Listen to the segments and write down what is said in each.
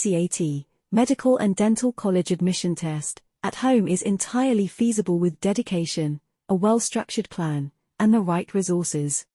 MDCAT, Medical and Dental College Admission Test, at home is entirely feasible with dedication, a well-structured plan, and the right resources.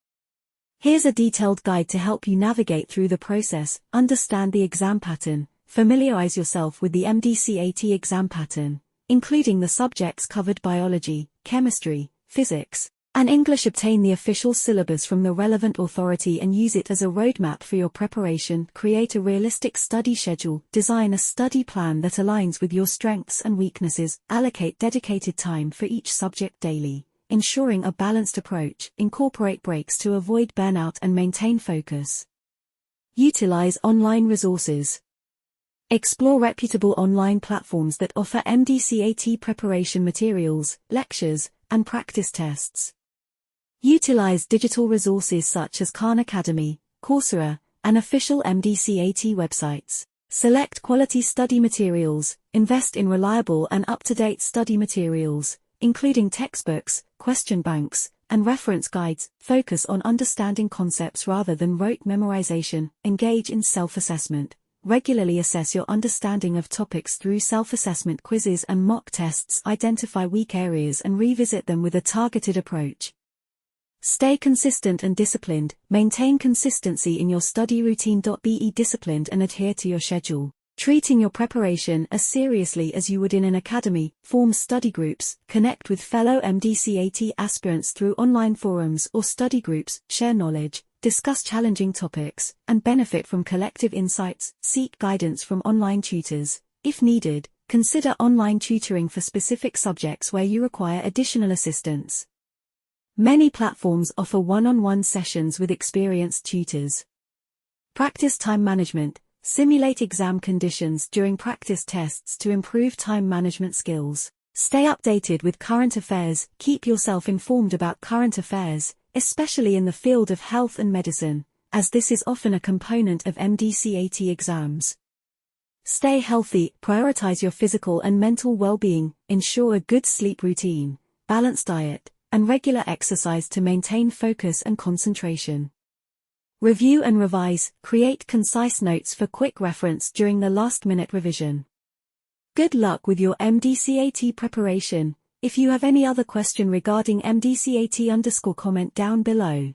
Here's a detailed guide to help you navigate through the process, understand the exam pattern, familiarize yourself with the MDCAT exam pattern, including the subjects covered: biology, chemistry, physics, and English. Obtain the official syllabus from the relevant authority and use it as a roadmap for your preparation. Create a realistic study schedule. Design a study plan that aligns with your strengths and weaknesses. Allocate dedicated time for each subject daily, ensuring a balanced approach. Incorporate breaks to avoid burnout and maintain focus. Utilize online resources. Explore reputable online platforms that offer MDCAT preparation materials, lectures, and practice tests. Utilize digital resources such as Khan Academy, Coursera, and official MDCAT websites. Select quality study materials. Invest in reliable and up-to-date study materials, including textbooks, question banks, and reference guides. Focus on understanding concepts rather than rote memorization. Engage in self-assessment. Regularly assess your understanding of topics through self-assessment quizzes and mock tests. Identify weak areas and revisit them with a targeted approach. Stay consistent and disciplined. Maintain consistency in your study routine. Be disciplined and adhere to your schedule. Treating your preparation as seriously as you would in an academy. Form study groups. Connect with fellow MDCAT aspirants through online forums or study groups. Share knowledge, discuss challenging topics, and benefit from collective insights. Seek guidance from online tutors. If needed, consider online tutoring for specific subjects where you require additional assistance. Many platforms offer one-on-one sessions with experienced tutors. Practice time management. Simulate exam conditions during practice tests to improve time management skills. Stay updated with current affairs. Keep yourself informed about current affairs, especially in the field of health and medicine, as this is often a component of MDCAT exams. Stay healthy. Prioritize your physical and mental well-being. Ensure a good sleep routine, balanced diet, and regular exercise to maintain focus and concentration. Review and revise. Create concise notes for quick reference during the last-minute revision. Good luck with your MDCAT preparation. If you have any other question regarding MDCAT, comment down below.